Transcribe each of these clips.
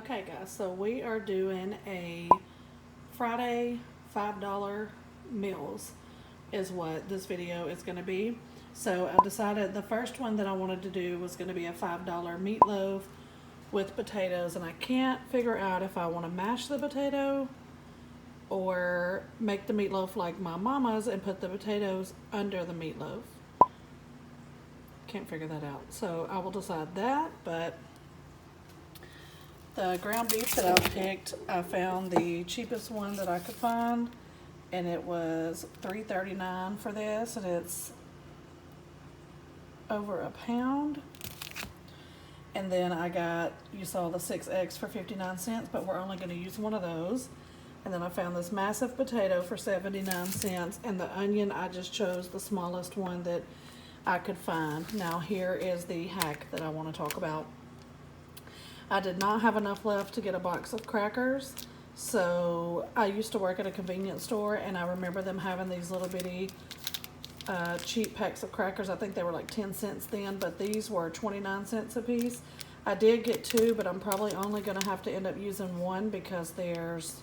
Okay guys, so we are doing a Friday $5 meals is what this video is going to be. So I decided the first one that I wanted to do was going to be a $5 meatloaf with potatoes, and I can't figure out if I want to mash the potato or make the meatloaf like my mama's and put the potatoes under the meatloaf. Can't figure that out, so I will decide that. But the ground beef that I picked, I found the cheapest one that I could find, and it was $3.39 for this, and it's over a pound. And then I got, you saw the 6 eggs for 59 cents, but we're only going to use one of those. And then I found this massive potato for 79 cents, and the onion, I just chose the smallest one that I could find. Now here is the hack that I want to talk about. I did not have enough left to get a box of crackers, so I used to work at a convenience store, and I remember them having these little bitty cheap packs of crackers. I think they were like 10 cents then, but these were 29 cents a piece. I did get 2, but I'm probably only going to have to end up using 1 because there's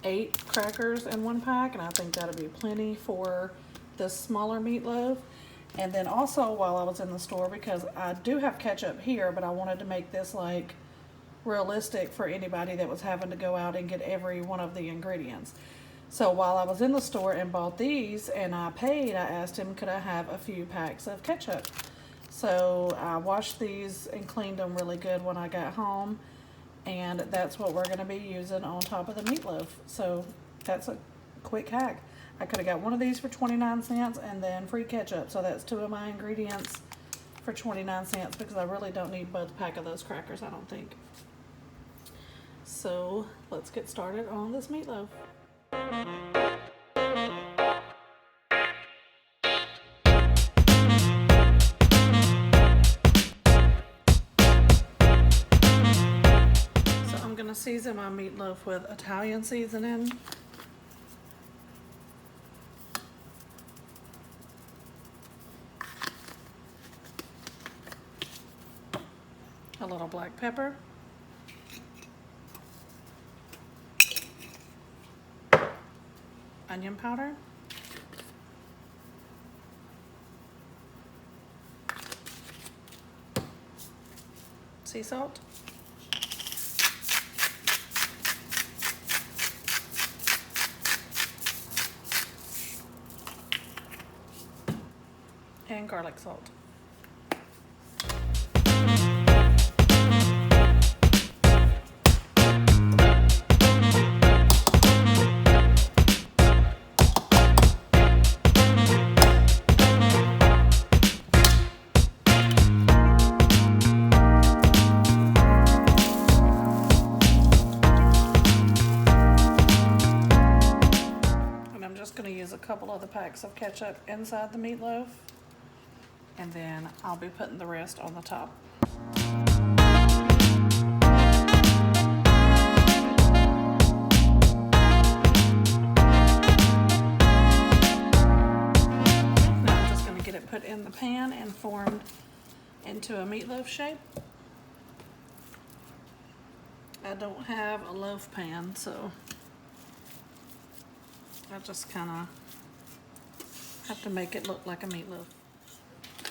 8 crackers in 1 pack, and I think that'll be plenty for this smaller meatloaf. And then also while I was in the store, because I do have ketchup here, but I wanted to make this like realistic for anybody that was having to go out and get every one of the ingredients. So while I was in the store and bought these and I paid, I asked him could I have a few packs of ketchup. So I washed these and cleaned them really good when I got home, and that's what we're going to be using on top of the meatloaf. So that's a quick hack. I could have got one of these for 29 cents and then free ketchup. So that's 2 of my ingredients for 29 cents because I really don't need both pack of those crackers, I don't think. So let's get started on this meatloaf. So I'm going to season my meatloaf with Italian seasoning. A little black pepper, onion powder, sea salt, and garlic salt. Going to use a couple of the packs of ketchup inside the meatloaf, and then I'll be putting the rest on the top. Now I'm just going to get it put in the pan and formed into a meatloaf shape. I don't have a loaf pan, so I just kind of have to make it look like a meatloaf.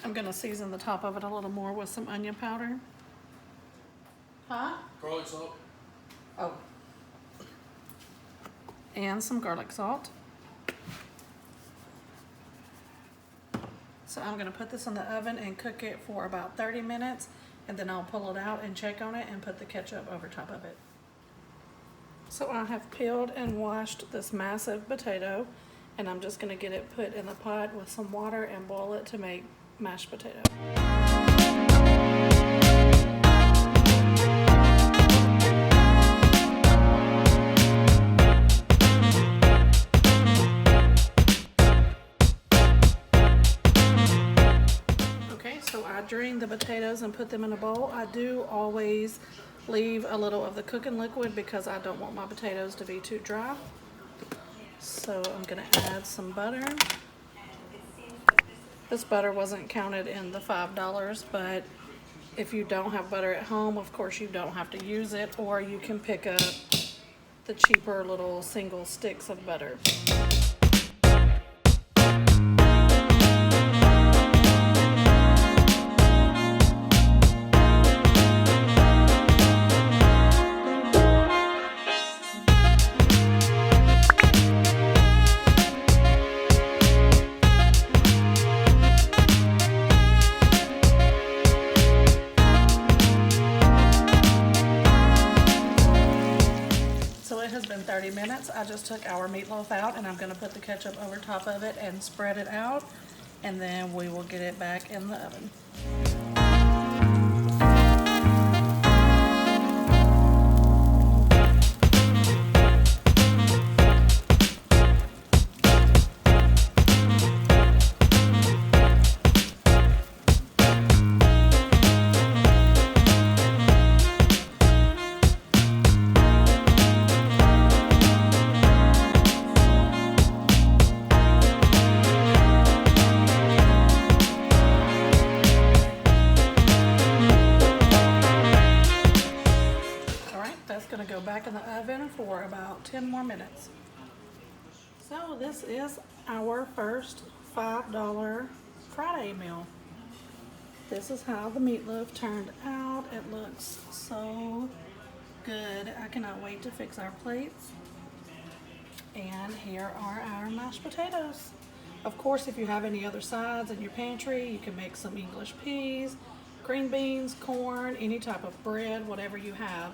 I'm going to season the top of it a little more with some onion powder. Huh? Garlic salt. Oh. And some garlic salt. So I'm going to put this in the oven and cook it for about 30 minutes, and then I'll pull it out and check on it and put the ketchup over top of it. So I have peeled and washed this massive potato, and I'm just going to get it put in the pot with some water and boil it to make mashed potato. Okay, so I drained the potatoes and put them in a bowl. I do always leave a little of the cooking liquid because I don't want my potatoes to be too dry. So I'm going to add some butter. This butter wasn't counted in the $5, but If you don't have butter at home, of course you don't have to use it, or you can pick up the cheaper little single sticks of butter. So it has been 30 minutes. I just took our meatloaf out and I'm gonna put the ketchup over top of it and spread it out, and then we will get it back in the oven. That's going to go back in the oven for about 10 more minutes. So this is our first $5 Friday meal. This is how the meatloaf turned out. It looks so good. I cannot wait to fix our plates. And here are our mashed potatoes. Of course, if you have any other sides in your pantry, you can make some English peas, green beans, corn, any type of bread, whatever you have.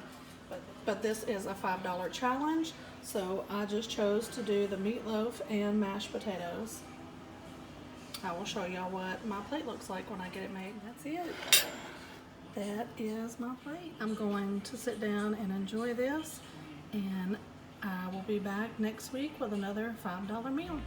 But this is a $5 challenge, so I just chose to do the meatloaf and mashed potatoes. I will show y'all what my plate looks like when I get it made. That's it. That is my plate. I'm going to sit down and enjoy this, and I will be back next week with another $5 meal.